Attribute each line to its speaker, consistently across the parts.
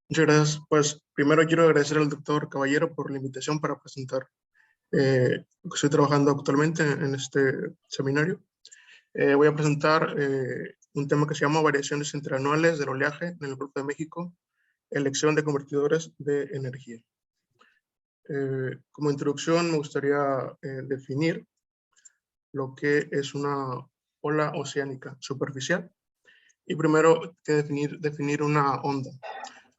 Speaker 1: Muchas gracias. Pues primero quiero agradecer al doctor Caballero por la invitación para presentar lo que estoy trabajando actualmente en este seminario. Voy a presentar un tema que se llama variaciones interanuales del oleaje en el Golfo de México, elección de convertidores de energía. Como introducción me gustaría definir lo que es una ola oceánica superficial y primero que definir una onda,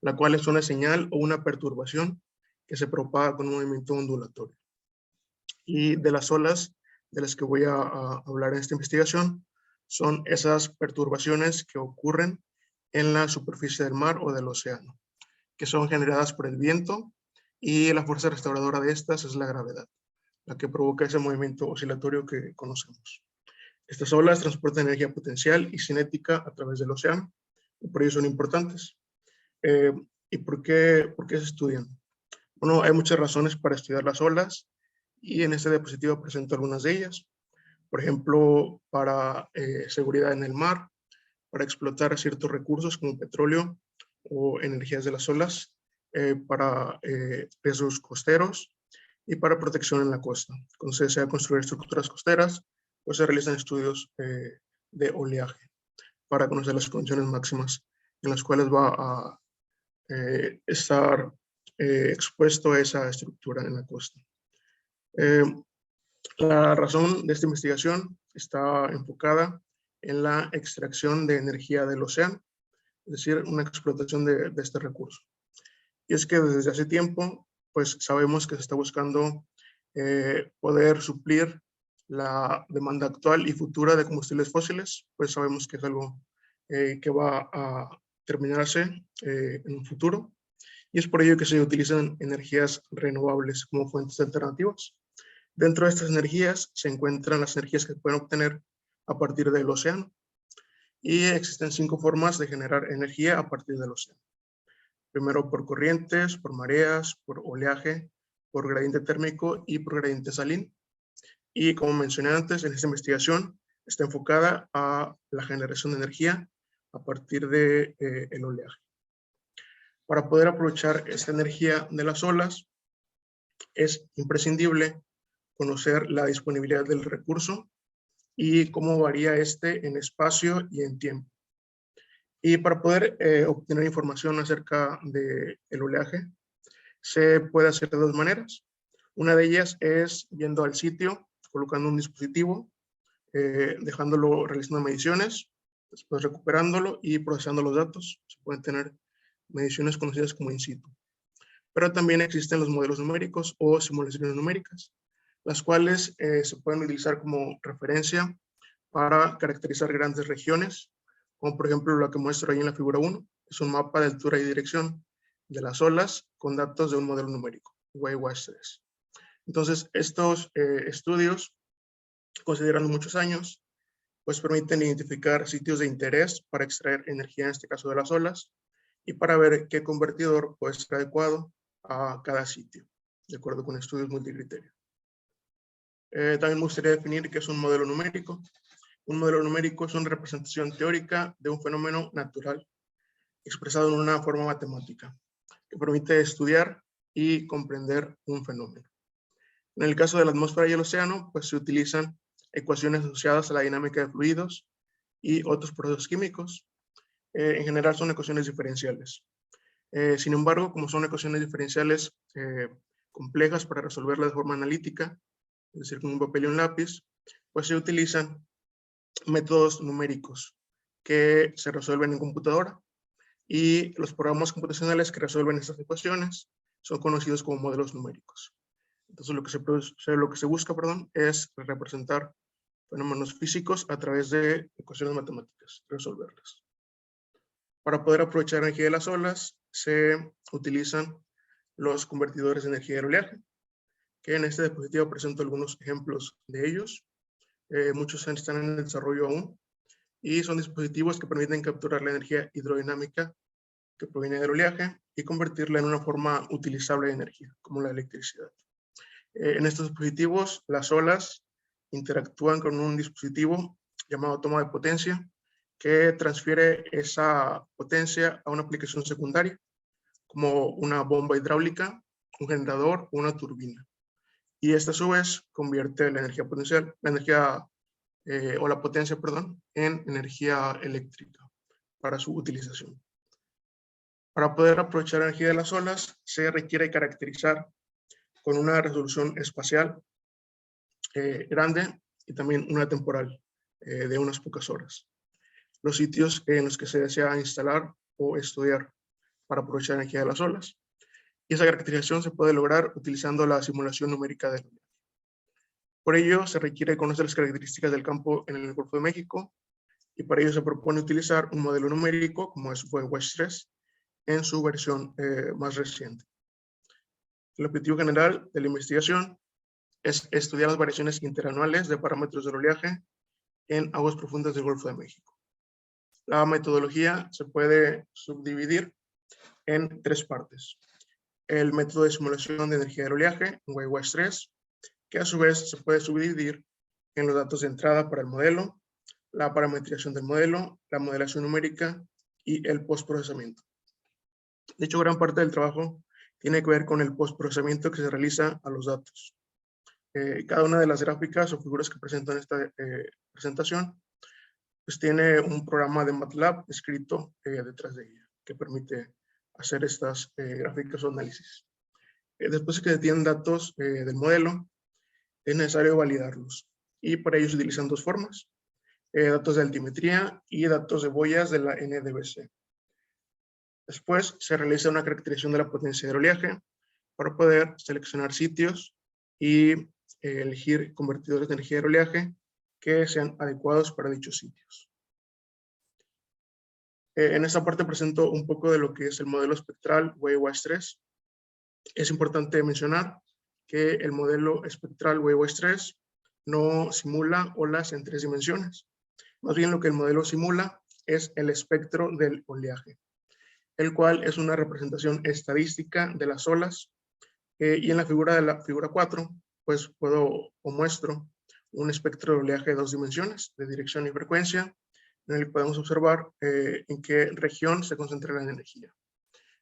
Speaker 1: la cual es una señal o una perturbación que se propaga con un movimiento ondulatorio. Y de las olas de las que voy a hablar en esta investigación son esas perturbaciones que ocurren en la superficie del mar o del océano, que son generadas por el viento, y la fuerza restauradora de estas es la gravedad, la que provoca ese movimiento oscilatorio que conocemos. Estas olas transportan energía potencial y cinética a través del océano, y por ello son importantes. ¿Y por qué se estudian? Bueno, hay muchas razones para estudiar las olas y en este diapositiva presento algunas de ellas. Por ejemplo, para seguridad en el mar, para explotar ciertos recursos como petróleo o energías de las olas, para riesgos costeros y para protección en la costa. Cuando se desea construir estructuras costeras, pues se realizan estudios de oleaje para conocer las condiciones máximas en las cuales va a estar expuesto a esa estructura en la costa. La razón de esta investigación está enfocada en la extracción de energía del océano, es decir, una explotación de este recurso. Y es que desde hace tiempo, pues sabemos que se está buscando poder suplir la demanda actual y futura de combustibles fósiles, pues sabemos que es algo que va a terminarse en un futuro. Y es por ello que se utilizan energías renovables como fuentes alternativas. Dentro de estas energías se encuentran las energías que se pueden obtener a partir del océano. Y existen 5 formas de generar energía a partir del océano. Primero por corrientes, por mareas, por oleaje, por gradiente térmico y por gradiente salino. Y como mencioné antes, en esta investigación está enfocada a la generación de energía a partir de el oleaje. Para poder aprovechar esta energía de las olas, es imprescindible conocer la disponibilidad del recurso y cómo varía este en espacio y en tiempo. Y para poder obtener información acerca del oleaje, se puede hacer de 2 maneras. Una de ellas es yendo al sitio, colocando un dispositivo, dejándolo realizando mediciones, después recuperándolo y procesando los datos. Se pueden tener mediciones conocidas como in situ. Pero también existen los modelos numéricos o simulaciones numéricas, las cuales se pueden utilizar como referencia para caracterizar grandes regiones, como por ejemplo la que muestro ahí en la figura 1, es un mapa de altura y dirección de las olas con datos de un modelo numérico, WAIS-3. Entonces, estos estudios, considerando muchos años, pues permiten identificar sitios de interés para extraer energía, en este caso de las olas, y para ver qué convertidor puede ser adecuado a cada sitio, de acuerdo con estudios multicriterio. También me gustaría definir qué es un modelo numérico. Un modelo numérico es una representación teórica de un fenómeno natural expresado en una forma matemática que permite estudiar y comprender un fenómeno. En el caso de la atmósfera y el océano, pues se utilizan ecuaciones asociadas a la dinámica de fluidos y otros procesos químicos. En general son ecuaciones diferenciales. Sin embargo, como son ecuaciones diferenciales complejas para resolverlas de forma analítica, es decir, con un papel y un lápiz, pues se utilizan métodos numéricos que se resuelven en computadora, y los programas computacionales que resuelven estas ecuaciones son conocidos como modelos numéricos. Entonces lo que se busca es representar fenómenos físicos a través de ecuaciones matemáticas, resolverlas. Para poder aprovechar la energía de las olas se utilizan los convertidores de energía de oleaje, que en este diapositivo presento algunos ejemplos de ellos. Muchos están en desarrollo aún, y son dispositivos que permiten capturar la energía hidrodinámica que proviene del oleaje y convertirla en una forma utilizable de energía, como la electricidad. En estos dispositivos, las olas interactúan con un dispositivo llamado toma de potencia, que transfiere esa potencia a una aplicación secundaria, como una bomba hidráulica, un generador o una turbina. Y esta a su vez convierte la energía potencial, o la potencia, perdón, en energía eléctrica para su utilización. Para poder aprovechar la energía de las olas, se requiere caracterizar con una resolución espacial grande y también una temporal de unas pocas horas. Los sitios en los que se desea instalar o estudiar para aprovechar la energía de las olas. Y esa caracterización se puede lograr utilizando la simulación numérica del oleaje. Por ello, se requiere conocer las características del campo en el Golfo de México, y para ello se propone utilizar un modelo numérico como es WaveWatch 3 en su versión más reciente. El objetivo general de la investigación es estudiar las variaciones interanuales de parámetros del oleaje en aguas profundas del Golfo de México. La metodología se puede subdividir en 3 partes. El método de simulación de energía del oleaje, WaveWatch 3, que a su vez se puede subdividir en los datos de entrada para el modelo, la parametrización del modelo, la modelación numérica y el postprocesamiento. De hecho, gran parte del trabajo tiene que ver con el postprocesamiento que se realiza a los datos. Cada una de las gráficas o figuras que presento en esta presentación pues tiene un programa de MATLAB escrito detrás de ella que permite hacer estas gráficas o análisis. Después que se tienen datos del modelo, es necesario validarlos, y para ello se utilizan 2 formas: datos de altimetría y datos de boyas de la NDVC. Después se realiza una caracterización de la potencia del oleaje para poder seleccionar sitios y elegir convertidores de energía del oleaje que sean adecuados para dichos sitios. En esta parte presento un poco de lo que es el modelo espectral WaveWatch 3. Es importante mencionar que el modelo espectral WaveWatch 3 no simula olas en 3 dimensiones. Más bien lo que el modelo simula es el espectro del oleaje, el cual es una representación estadística de las olas. Y en la figura 4, pues muestro un espectro de oleaje de 2 dimensiones, de dirección y frecuencia, en el que podemos observar en qué región se concentra la energía.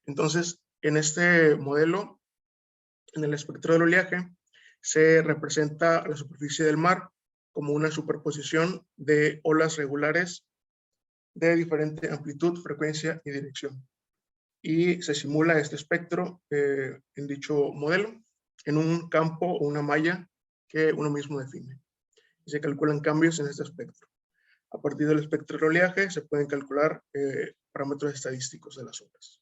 Speaker 1: Entonces, en este modelo, en el espectro del oleaje, se representa la superficie del mar como una superposición de olas regulares de diferente amplitud, frecuencia y dirección. Y se simula este espectro en dicho modelo en un campo o una malla que uno mismo define. Y se calculan cambios en este espectro. A partir del espectro del oleaje se pueden calcular parámetros estadísticos de las olas.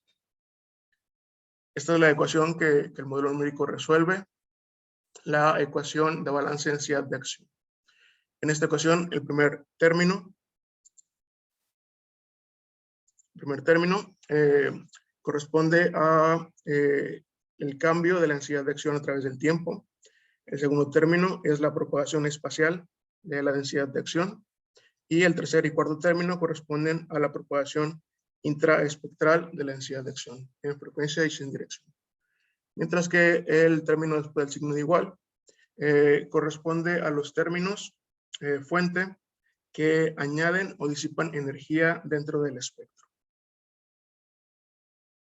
Speaker 1: Esta es la ecuación que el modelo numérico resuelve, la ecuación de balance de densidad de acción. En esta ecuación, el primer término corresponde a el cambio de la densidad de acción a través del tiempo. El segundo término es la propagación espacial de la densidad de acción. Y el tercer y cuarto término corresponden a la propagación intraespectral de la densidad de acción en frecuencia y sin dirección. Mientras que el término después del signo de igual corresponde a los términos fuente que añaden o disipan energía dentro del espectro.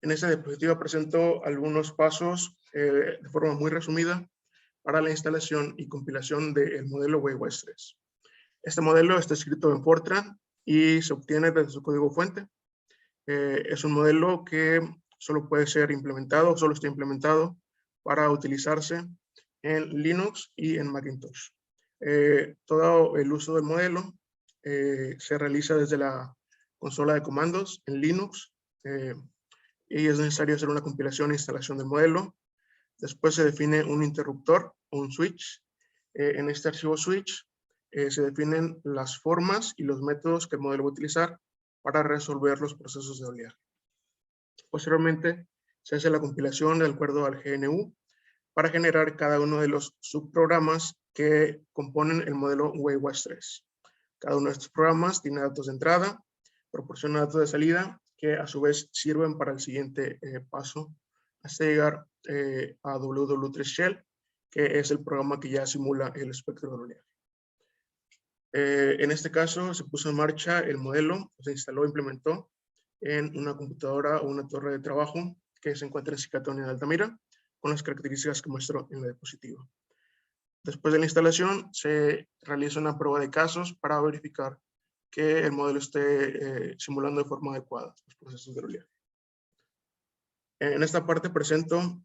Speaker 1: En esta diapositiva presento algunos pasos de forma muy resumida para la instalación y compilación del modelo WaveWatch 3. Este modelo está escrito en Fortran y se obtiene desde su código fuente. Es un modelo que solo puede ser implementado, solo está implementado para utilizarse en Linux y en Macintosh. Todo el uso del modelo se realiza desde la consola de comandos en Linux y es necesario hacer una compilación e instalación del modelo. Después se define un interruptor o un switch. En este archivo switch se definen las formas y los métodos que el modelo va a utilizar para resolver los procesos de oleaje. Posteriormente, se hace la compilación de acuerdo al GNU para generar cada uno de los subprogramas que componen el modelo WaveWatch 3. Cada uno de estos programas tiene datos de entrada, proporciona datos de salida, que a su vez sirven para el siguiente paso, hasta llegar a WW3 Shell, que es el programa que ya simula el espectro del oleaje. En este caso se puso en marcha el modelo, se instaló e implementó en una computadora o una torre de trabajo que se encuentra en Zicatón y en Altamira, con las características que muestro en la diapositiva. Después de la instalación, se realiza una prueba de casos para verificar que el modelo esté simulando de forma adecuada los procesos de oleaje. En esta parte presento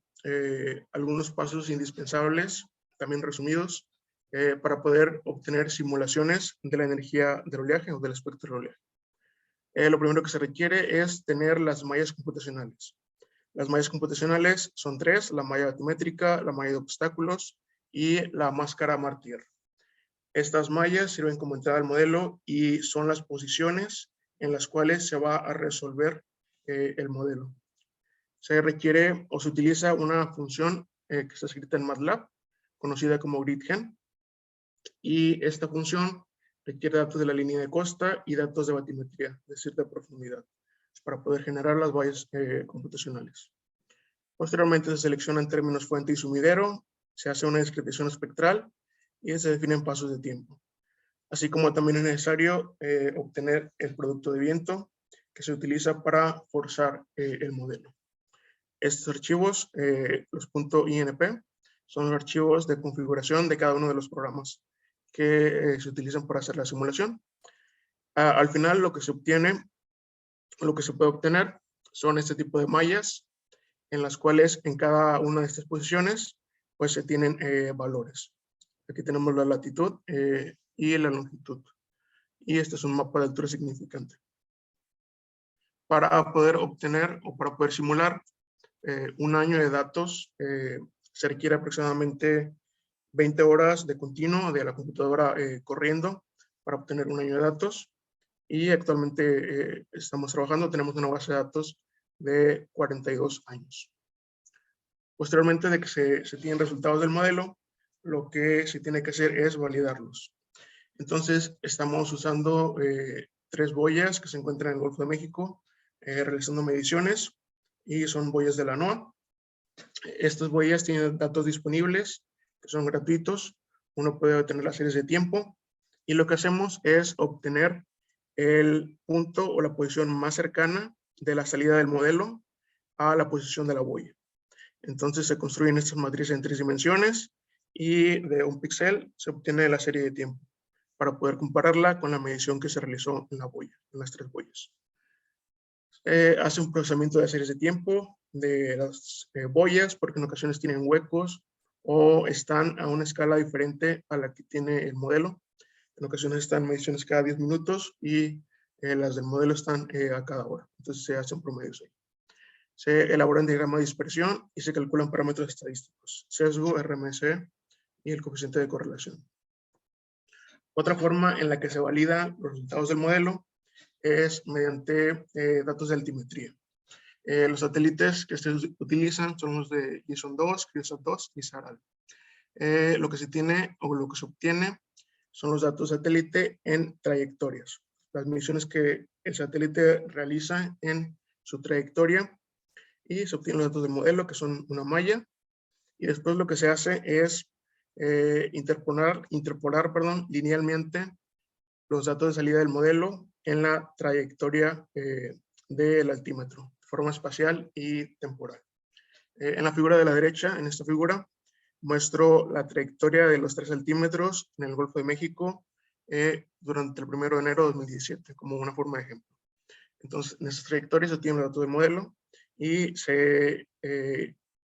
Speaker 1: algunos pasos indispensables, también resumidos, para poder obtener simulaciones de la energía del oleaje o del espectro del oleaje. Lo primero que se requiere es tener las mallas computacionales. Las mallas computacionales son tres: la malla batimétrica, la malla de obstáculos y la máscara Martier. Estas mallas sirven como entrada al modelo y son las posiciones en las cuales se va a resolver el modelo. Se requiere o se utiliza una función que está escrita en MATLAB, conocida como GridGen, y esta función requiere datos de la línea de costa y datos de batimetría de cierta profundidad para poder generar las vallas computacionales. Posteriormente se seleccionan términos fuente y sumidero, se hace una discretización espectral y se definen pasos de tiempo. Así como también es necesario obtener el producto de viento que se utiliza para forzar el modelo. Estos archivos, los .inp, son los archivos de configuración de cada uno de los programas que se utilizan para hacer la simulación. Al final lo que se obtiene, lo que se puede obtener son este tipo de mallas en las cuales en cada una de estas posiciones pues se tienen valores. Aquí tenemos la latitud y la longitud. Y este es un mapa de altura significante. Para poder obtener o para poder simular un año de datos, se requiere aproximadamente 20 horas de continuo de la computadora corriendo para obtener un año de datos. Y actualmente estamos trabajando, tenemos una base de datos de 42 años. Posteriormente de que se tienen resultados del modelo, lo que se tiene que hacer es validarlos. Entonces, estamos usando 3 boyas que se encuentran en el Golfo de México, realizando mediciones, y son boyas de la NOAA. Estas boyas tienen datos disponibles, que son gratuitos. Uno puede obtener las series de tiempo, y lo que hacemos es obtener el punto o la posición más cercana de la salida del modelo a la posición de la boya. Entonces se construyen estas matrices en 3 dimensiones y de un píxel se obtiene la serie de tiempo para poder compararla con la medición que se realizó en la boya, en las 3 boyas. Hace un procesamiento de series de tiempo de las boyas, porque en ocasiones tienen huecos o están a una escala diferente a la que tiene el modelo. En ocasiones están mediciones cada 10 minutos y las del modelo están a cada hora. Entonces se hacen promedios ahí. Se elaboran diagramas de dispersión y se calculan parámetros estadísticos, sesgo, RMSE y el coeficiente de correlación. Otra forma en la que se validan los resultados del modelo es mediante datos de altimetría. Los satélites que se utilizan son los de GISON 2, CRIOSAT 2 y SARAL. Lo que se tiene o lo que se obtiene son los datos satélite en trayectorias. Las mediciones que el satélite realiza en su trayectoria, y se obtienen los datos del modelo, que son una malla, y después lo que se hace es interpolar linealmente los datos de salida del modelo en la trayectoria del altímetro, de forma espacial y temporal. En la figura de la derecha, en esta figura, muestro la trayectoria de los 3 altímetros en el Golfo de México durante el 1 de enero de 2017, como una forma de ejemplo. Entonces, en estas trayectorias se tiene el dato del modelo y se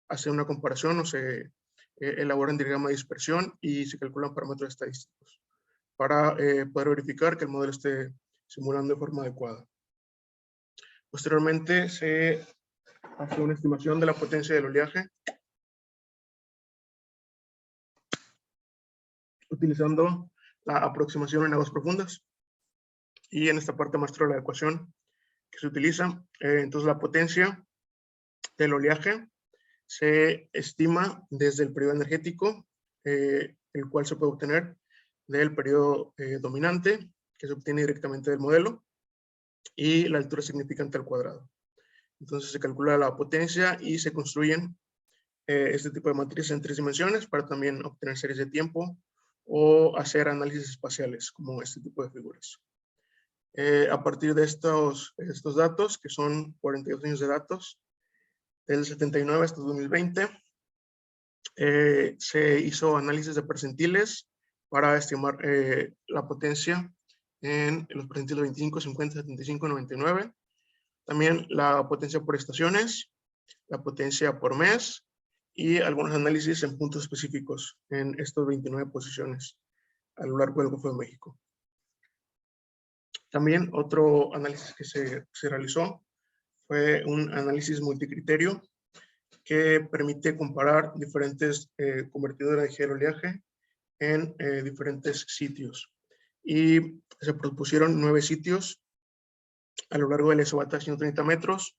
Speaker 1: hace una comparación o se elaboran diagramas de dispersión y se calculan parámetros estadísticos para poder verificar que el modelo esté simulando de forma adecuada. Posteriormente se hace una estimación de la potencia del oleaje utilizando la aproximación en aguas profundas, y en esta parte muestro la ecuación que se utiliza. Entonces la potencia del oleaje se estima desde el periodo energético, el cual se puede obtener del periodo dominante, que se obtiene directamente del modelo, y la altura significante al cuadrado. Entonces se calcula la potencia y se construyen este tipo de matrices en 3 dimensiones para también obtener series de tiempo o hacer análisis espaciales, como este tipo de figuras. A partir de estos datos, que son 42 años de datos, Del 79 hasta 2020 se hizo análisis de percentiles para estimar la potencia en los percentiles 25, 50, 75, 99. También la potencia por estaciones, la potencia por mes y algunos análisis en puntos específicos en estas 29 posiciones a lo largo del Golfo de México. También otro análisis que se realizó fue un análisis multicriterio que permite comparar diferentes convertidores de energía del oleaje en diferentes sitios. Y se propusieron 9 sitios a lo largo del Esobata 130 metros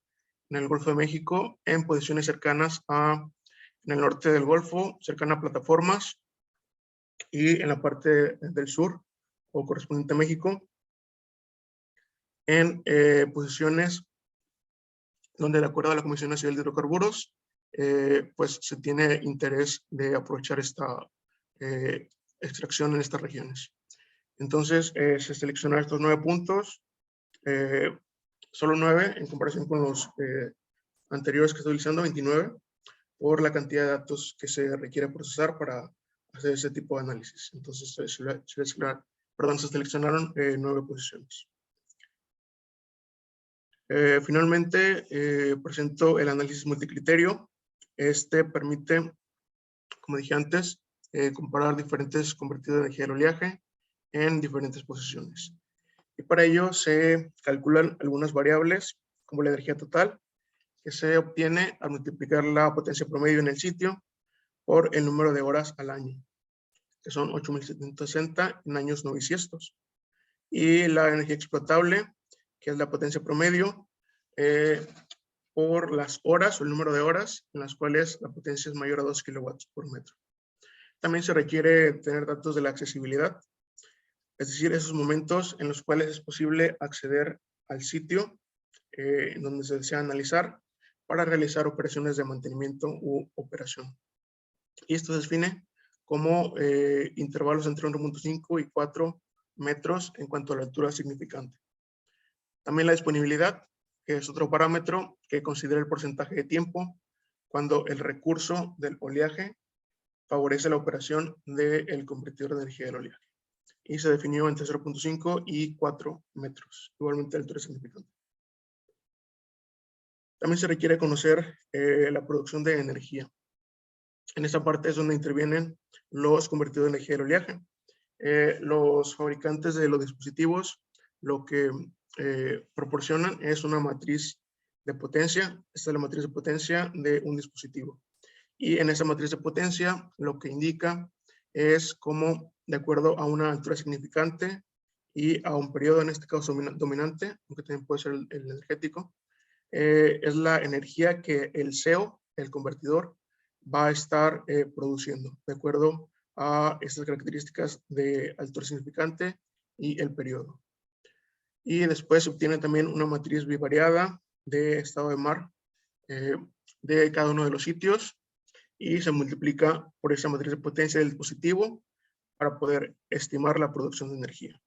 Speaker 1: en el Golfo de México, en posiciones cercanas en el norte del Golfo, cercana a plataformas, y en la parte del sur o correspondiente a México, en posiciones donde, de acuerdo a la Comisión Nacional de Hidrocarburos, pues se tiene interés de aprovechar esta extracción en estas regiones. Entonces, se seleccionaron estos 9 puntos, solo 9 en comparación con los anteriores que estoy utilizando, 29, por la cantidad de datos que se requiere procesar para hacer ese tipo de análisis. Entonces, se seleccionaron 9 posiciones. Finalmente, presento el análisis multicriterio. Este permite, como dije antes, comparar diferentes convertidores de energía del oleaje en diferentes posiciones. Y para ello se calculan algunas variables, como la energía total, que se obtiene al multiplicar la potencia promedio en el sitio por el número de horas al año, que son 8.760 en años no bisiestos. Y la energía explotable, que es la potencia promedio, por las horas o el número de horas en las cuales la potencia es mayor a 2 kilowatts por metro. También se requiere tener datos de la accesibilidad, es decir, esos momentos en los cuales es posible acceder al sitio donde se desea analizar para realizar operaciones de mantenimiento u operación. Y esto se define como intervalos entre 1.5 y 4 metros en cuanto a la altura significante. También la disponibilidad, que es otro parámetro que considera el porcentaje de tiempo cuando el recurso del oleaje favorece la operación del convertidor de energía del oleaje. Y se definió entre 0.5 y 4 metros, igualmente altura significante. También se requiere conocer la producción de energía. En esta parte es donde intervienen los convertidores de energía del oleaje. Los fabricantes de los dispositivos lo que proporcionan es una matriz de potencia. Esta es la matriz de potencia de un dispositivo. Y en esa matriz de potencia lo que indica es cómo, de acuerdo a una altura significante y a un periodo, en este caso dominante, aunque también puede ser el energético, es la energía que el CO, el convertidor, va a estar produciendo, de acuerdo a estas características de altura significante y el periodo. Y después se obtiene también una matriz bivariada de estado de mar de cada uno de los sitios y se multiplica por esa matriz de potencia del dispositivo para poder estimar la producción de energía.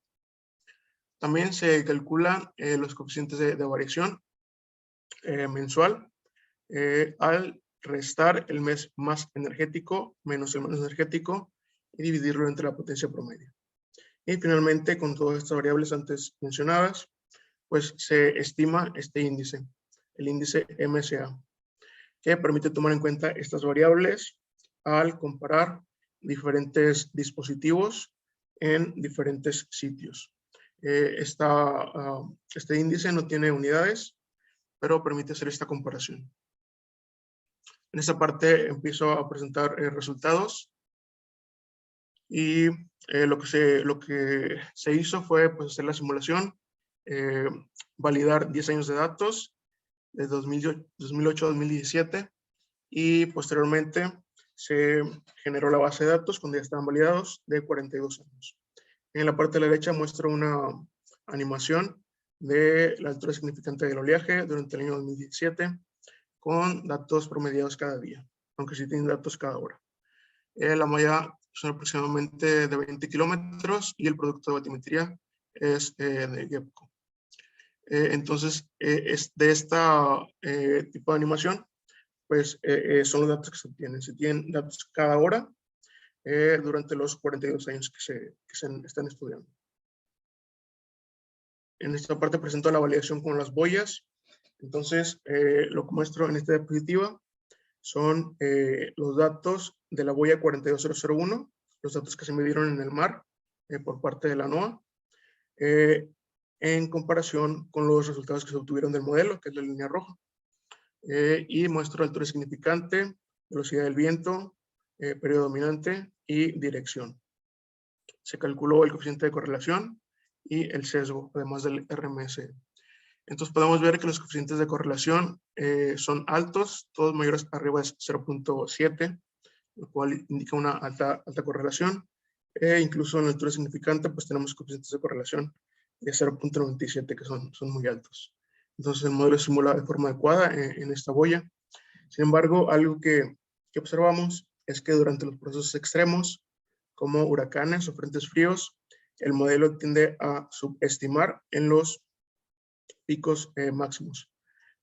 Speaker 1: También se calculan los coeficientes de variación mensual al restar el mes más energético menos el menos energético y dividirlo entre la potencia promedio. Y finalmente, con todas estas variables antes mencionadas, pues se estima este índice, el índice MSA, que permite tomar en cuenta estas variables al comparar diferentes dispositivos en diferentes sitios. Este índice no tiene unidades, pero permite hacer esta comparación. En esta parte empiezo a presentar resultados y lo que se hizo fue pues, hacer la simulación, validar 10 años de datos de 2008 a 2017 y posteriormente se generó la base de datos cuando ya estaban validados de 42 años. En la parte de la derecha muestro una animación de la altura significante del oleaje durante el año 2017 con datos promediados cada día, aunque sí tienen datos cada hora. La malla son aproximadamente de 20 kilómetros y el producto de batimetría es de GEPCO. Entonces, de esta tipo de animación pues son los datos que se obtienen. Se tienen datos cada hora durante los 42 años que se están estudiando. En esta parte presento la validación con las boyas. Entonces, lo que muestro en esta diapositiva son los datos de la boya 42001, los datos que se midieron en el mar por parte de la NOAA, en comparación con los resultados que se obtuvieron del modelo, que es la línea roja. Y muestro altura significante, velocidad del viento, periodo dominante y dirección. Se calculó el coeficiente de correlación y el sesgo, además del RMS. Entonces podemos ver que los coeficientes de correlación son altos, todos mayores arriba es 0.7, lo cual indica una alta correlación. Incluso en la altura significante, pues tenemos coeficientes de correlación de 0.97, que son muy altos. Entonces el modelo simula de forma adecuada en esta boya. Sin embargo, algo que observamos es que durante los procesos extremos, como huracanes o frentes fríos, el modelo tiende a subestimar en los picos máximos.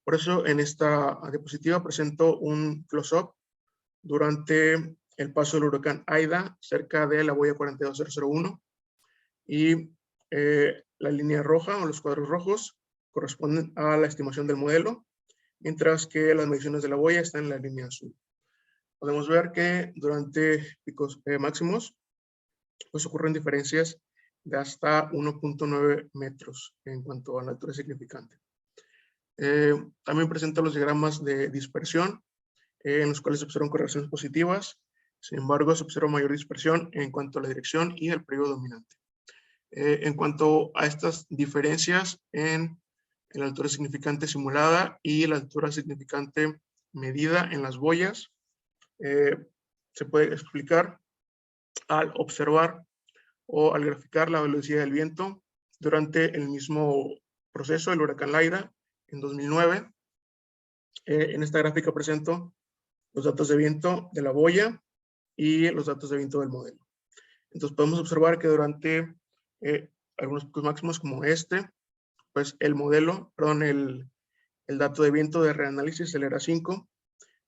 Speaker 1: Por eso en esta diapositiva presento un close-up durante el paso del huracán Aida cerca de la boya 42001 y la línea roja o los cuadros rojos corresponden a la estimación del modelo, mientras que las mediciones de la boya están en la línea azul. Podemos ver que durante picos máximos pues ocurren diferencias de hasta 1.9 metros en cuanto a la altura significante. También presenta los diagramas de dispersión, en los cuales se observan correlaciones positivas. Sin embargo, se observa mayor dispersión en cuanto a la dirección y el periodo dominante. En cuanto a estas diferencias en la altura significante simulada y la altura significante medida en las boyas, se puede explicar al observar o al graficar la velocidad del viento durante el mismo proceso, el huracán Laida, en 2009. En esta gráfica presento los datos de viento de la boya y los datos de viento del modelo. Entonces podemos observar que durante algunos picos máximos como este, pues el modelo, perdón, el dato de viento de reanálisis, el ERA5,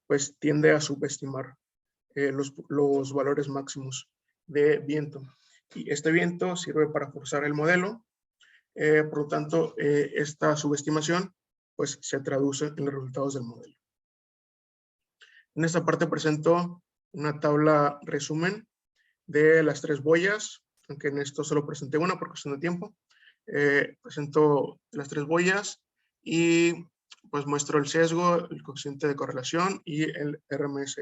Speaker 1: pues tiende a subestimar los valores máximos de viento. Y este viento sirve para forzar el modelo, por lo tanto, esta subestimación pues se traduce en los resultados del modelo. En esta parte presento una tabla resumen de las tres boyas, aunque en esto solo presenté una por cuestión de tiempo. Presento las tres boyas y pues muestro el sesgo, el coeficiente de correlación y el RMS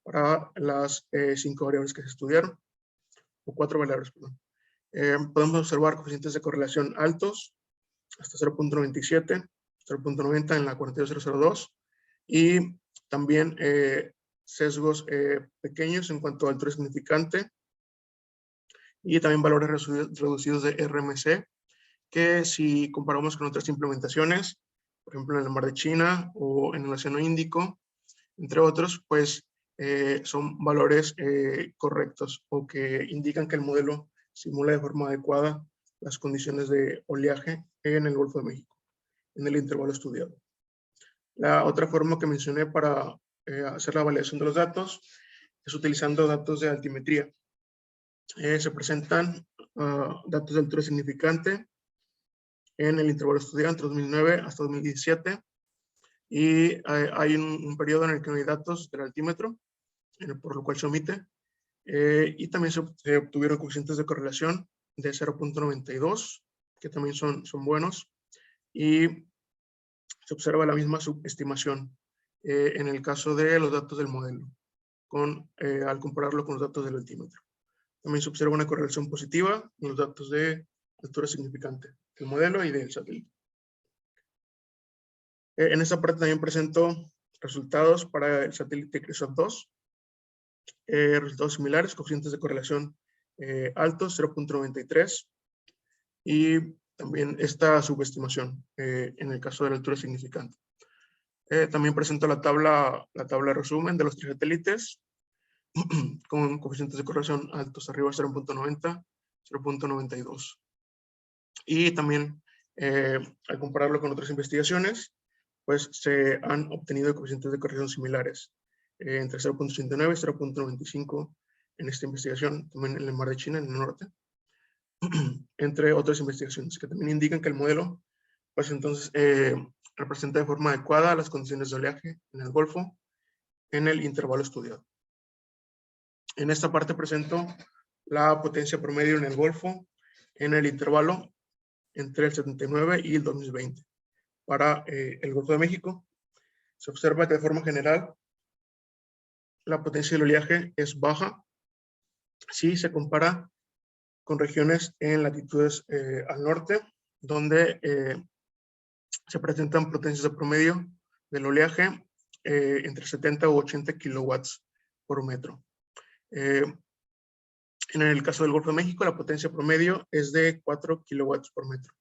Speaker 1: para las 5 variables que se estudiaron, o 4 variables, perdón. Podemos observar coeficientes de correlación altos, hasta 0.97, 0.90 en la 42002, y también sesgos pequeños en cuanto a altura significante, y también valores reducidos de RMC, que si comparamos con otras implementaciones, por ejemplo en el Mar de China o en el Océano Índico, entre otros, pues son valores correctos o que indican que el modelo simula de forma adecuada las condiciones de oleaje en el Golfo de México, en el intervalo estudiado. La otra forma que mencioné para hacer la validación de los datos es utilizando datos de altimetría. Se presentan datos de altura significante en el intervalo estudiado entre 2009 hasta 2017, y hay un periodo en el que no hay datos del altímetro, por lo cual se omite, y también se obtuvieron coeficientes de correlación de 0.92, que también son buenos, y se observa la misma subestimación en el caso de los datos del modelo, al compararlo con los datos del altímetro. También se observa una correlación positiva en los datos de altura significante del modelo y del satélite. En esta parte también presento resultados para el satélite CRISAT-2. Resultados similares, coeficientes de correlación altos, 0.93, y también esta subestimación en el caso de la altura significante. También presento la tabla de resumen de los tres satélites con coeficientes de correlación altos, arriba 0.90, 0.92. Y también al compararlo con otras investigaciones, pues se han obtenido coeficientes de corrección similares, entre 0.89 y 0.95 en esta investigación, también en el Mar de China, en el norte, entre otras investigaciones que también indican que el modelo, pues entonces, representa de forma adecuada las condiciones de oleaje en el Golfo en el intervalo estudiado. En esta parte presento la potencia promedio en el Golfo en el intervalo entre el 79 y el 2020. Para el Golfo de México, se observa que de forma general la potencia del oleaje es baja si se compara con regiones en latitudes al norte, donde se presentan potencias de promedio del oleaje entre 70 u 80 kilowatts por metro. En el caso del Golfo de México, la potencia promedio es de 4 kilowatts por metro,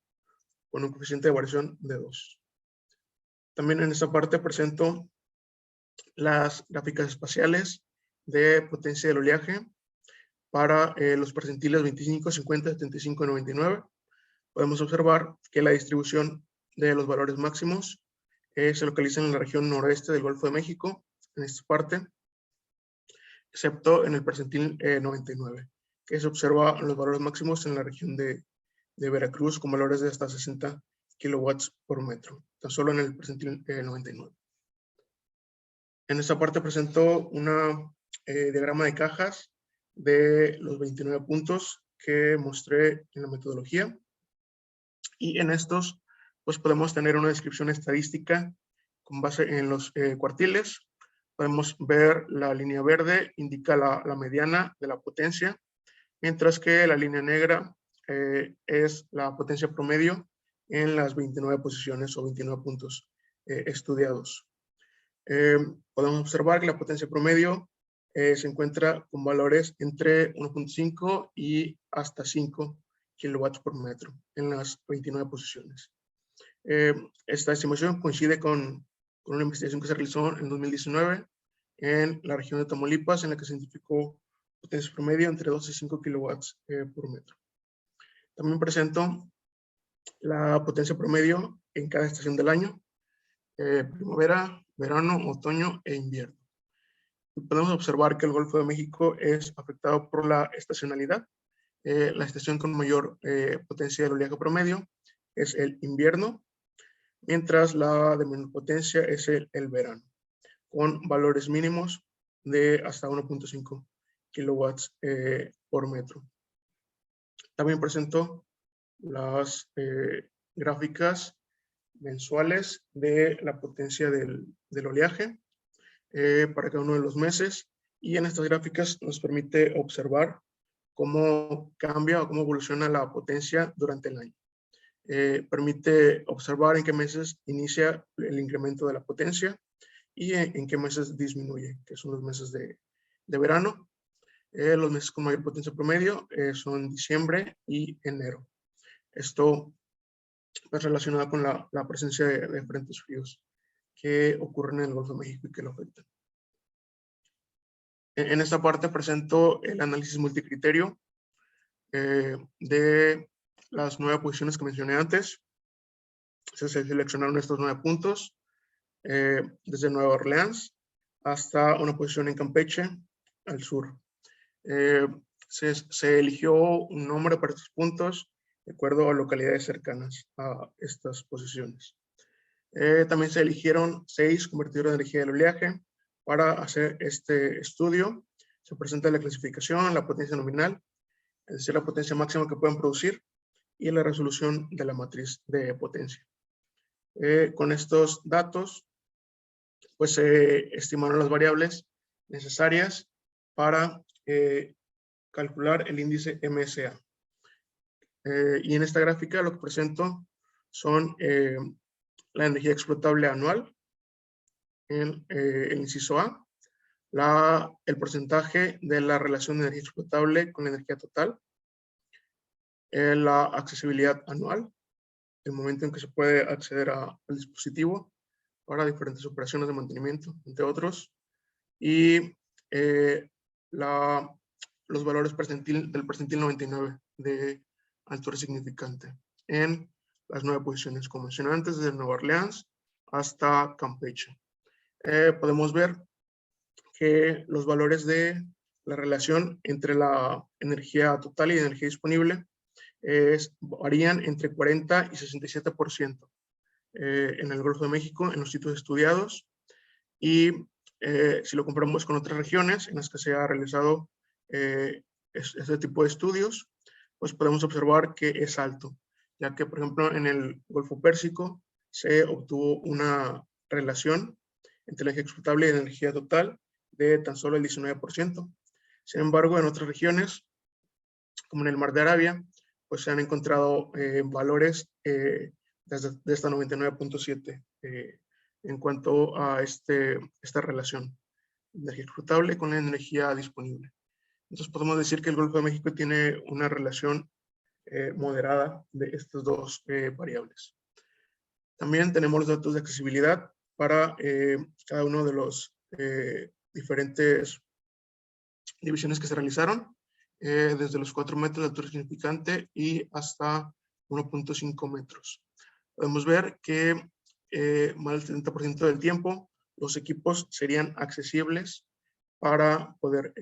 Speaker 1: con un coeficiente de variación de 2. También en esta parte presento las gráficas espaciales de potencia del oleaje para los percentiles 25, 50, 75 y 99. Podemos observar que la distribución de los valores máximos se localiza en la región noroeste del Golfo de México, en esta parte, excepto en el percentil 99, que se observa los valores máximos en la región de Veracruz con valores de hasta 60 kilowatts por metro, tan solo en el percentil 99. En esta parte presento una diagrama de cajas de los 29 puntos que mostré en la metodología, y en estos pues podemos tener una descripción estadística con base en los cuartiles. Podemos ver la línea verde indica la mediana de la potencia, mientras que la línea negra es la potencia promedio en las 29 posiciones o 29 puntos estudiados. Podemos observar que la potencia promedio se encuentra con valores entre 1.5 y hasta 5 kilowatts por metro en las 29 posiciones. Esta estimación coincide con una investigación que se realizó en 2019 en la región de Tamaulipas, en la que se identificó potencia promedio entre 2 y 5 kilowatts por metro. También presento la potencia promedio en cada estación del año, primavera, verano, otoño e invierno. Podemos observar que el Golfo de México es afectado por la estacionalidad. La estación con mayor potencia del oleaje promedio es el invierno, mientras la de menor potencia es el verano, con valores mínimos de hasta 1.5 kilowatts por metro. También presento las gráficas mensuales de la potencia del oleaje para cada uno de los meses, y en estas gráficas nos permite observar cómo cambia o cómo evoluciona la potencia durante el año. Permite observar en qué meses inicia el incremento de la potencia y en qué meses disminuye, que son los meses de verano. Los meses con mayor potencia promedio son diciembre y enero. Esto es relacionado con la presencia de frentes fríos que ocurren en el Golfo de México y que lo afectan. En esta parte presento el análisis multicriterio de las 9 posiciones que mencioné antes. Se seleccionaron estos 9 puntos desde Nueva Orleans hasta una posición en Campeche, al sur. Se eligió un nombre para estos puntos de acuerdo a localidades cercanas a estas posiciones. También se eligieron 6 convertidores de energía del oleaje para hacer este estudio. Se presenta la clasificación, la potencia nominal, es decir, la potencia máxima que pueden producir, y la resolución de la matriz de potencia. Con estos datos, pues se estimaron las variables necesarias para calcular el índice MSA. Y en esta gráfica lo que presento son la energía explotable anual en el inciso A, el porcentaje de la relación de energía explotable con la energía total, la accesibilidad anual, el momento en que se puede acceder al dispositivo para diferentes operaciones de mantenimiento, entre otros, y los valores del percentil 99 de altura significante en las 9 posiciones, como mencioné antes, desde Nueva Orleans hasta Campeche. Podemos ver que los valores de la relación entre la energía total y energía disponible varían entre 40 y 67% en el Golfo de México, en los sitios estudiados, y si lo comparamos con otras regiones en las que se ha realizado este tipo de estudios, pues podemos observar que es alto, ya que, por ejemplo, en el Golfo Pérsico se obtuvo una relación entre la energía exportable y la energía total de tan solo el 19%. Sin embargo, en otras regiones, como en el Mar de Arabia, pues se han encontrado valores de hasta 99.7 en cuanto a esta relación de energía exportable con la energía disponible. Entonces podemos decir que el Golfo de México tiene una relación moderada de estas dos variables. También tenemos los datos de accesibilidad para cada uno de los diferentes divisiones que se realizaron, desde los 4 metros de altura significante y hasta 1.5 metros. Podemos ver que más del 70% del tiempo los equipos serían accesibles para poder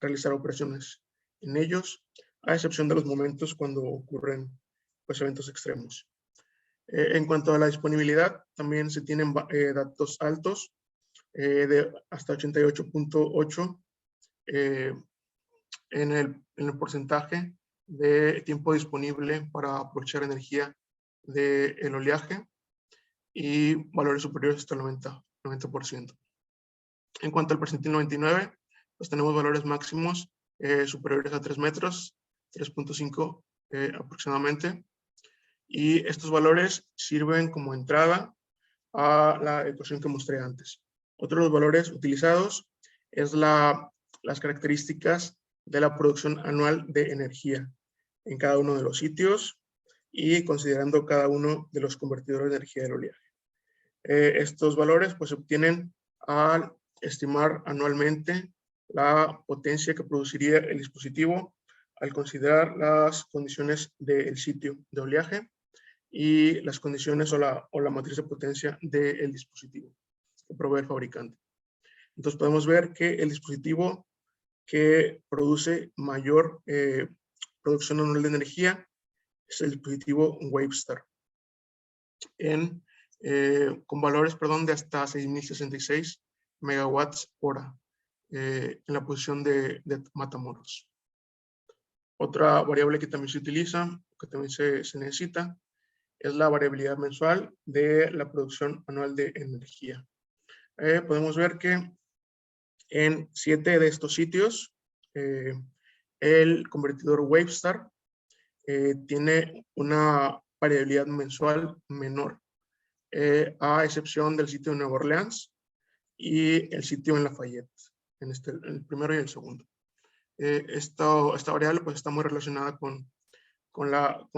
Speaker 1: realizar operaciones en ellos, a excepción de los momentos cuando ocurren pues, eventos extremos. En cuanto a la disponibilidad, también se tienen datos altos de hasta 88.8 en el porcentaje de tiempo disponible para aprovechar energía del oleaje y valores superiores hasta el 90%. En cuanto al percentil 99, pues tenemos valores máximos superiores a 3 metros, 3.5 aproximadamente, y estos valores sirven como entrada a la ecuación que mostré antes. Otro de los valores utilizados es las características de la producción anual de energía en cada uno de los sitios y considerando cada uno de los convertidores de energía del oleaje. Estos valores pues, se obtienen al estimar anualmente la potencia que produciría el dispositivo al considerar las condiciones del sitio de oleaje y las condiciones o la matriz de potencia del dispositivo que provee el fabricante. Entonces podemos ver que el dispositivo que produce mayor producción anual de energía es el dispositivo Wavestar, con valores de hasta 6.066 megawatts hora en la posición de Matamoros. Otra variable que también se utiliza, que también se necesita, es la variabilidad mensual de la producción anual de energía. Podemos ver que en 7 de estos sitios, el convertidor Wavestar tiene una variabilidad mensual menor, a excepción del sitio de Nueva Orleans y el sitio en Lafayette, en el primero y el segundo. Esta variable pues, está muy relacionada con la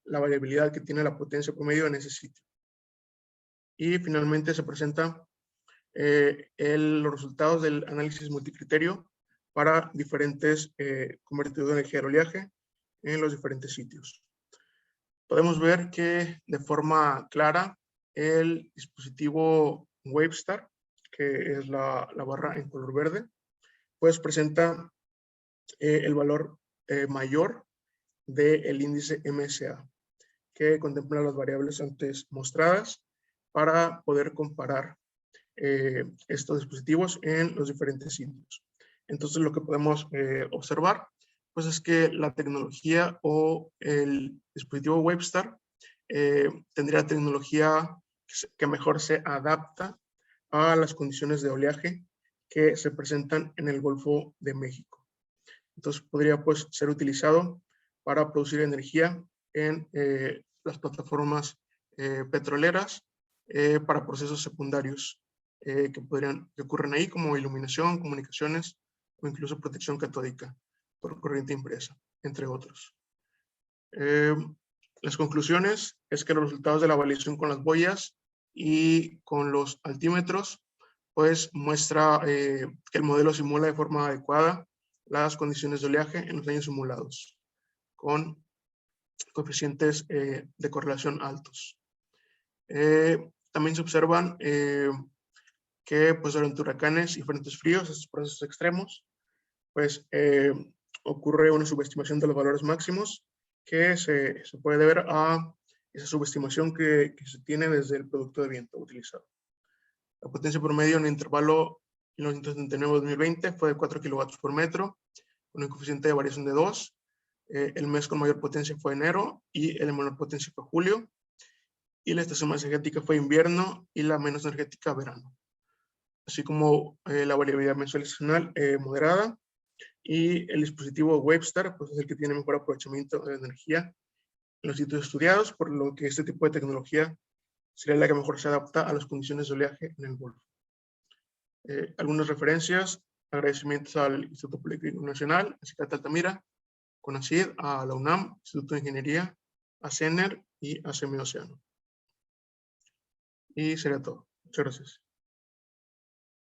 Speaker 1: variabilidad que tiene la potencia promedio en ese sitio. Y finalmente se presenta los resultados del análisis multicriterio para diferentes convertidores de energía de oleaje en los diferentes sitios. Podemos ver que de forma clara el dispositivo Wavestar, que es la barra en color verde, pues presenta el valor mayor del índice MSA, que contempla las variables antes mostradas para poder comparar estos dispositivos en los diferentes sitios. Entonces lo que podemos observar pues es que la tecnología o el dispositivo Wavestar tendría tecnología que mejor se adapta a las condiciones de oleaje que se presentan en el Golfo de México. Entonces podría pues ser utilizado para producir energía en las plataformas petroleras para procesos secundarios que ocurren ahí, como iluminación, comunicaciones o incluso protección catódica por corriente impresa, entre otros. Las conclusiones es que los resultados de la evaluación con las boyas y con los altímetros pues muestra que el modelo simula de forma adecuada las condiciones de oleaje en los años simulados, con coeficientes de correlación altos. también se observan que pues, durante huracanes y frentes fríos, estos procesos extremos, pues ocurre una subestimación de los valores máximos que se puede deber a esa subestimación que se tiene desde el producto de viento utilizado. La potencia promedio en el intervalo 1979-2020 fue de 4 kilowatts por metro, con un coeficiente de variación de 2. El mes con mayor potencia fue enero y el de menor potencia fue julio. Y la estación más energética fue invierno y la menos energética verano. Así como la variabilidad mensual y estacional moderada. Y el dispositivo Webster pues, es el que tiene mejor aprovechamiento de energía en los sitios estudiados, por lo que este tipo de tecnología sería la que mejor se adapta a las condiciones de oleaje en el Golfo. Algunas referencias, agradecimientos al Instituto Politécnico Nacional, a CICAT Altamira, CONACYT, a la UNAM, Instituto de Ingeniería, a CENER y a CEMI Océano. Y sería todo. Muchas gracias.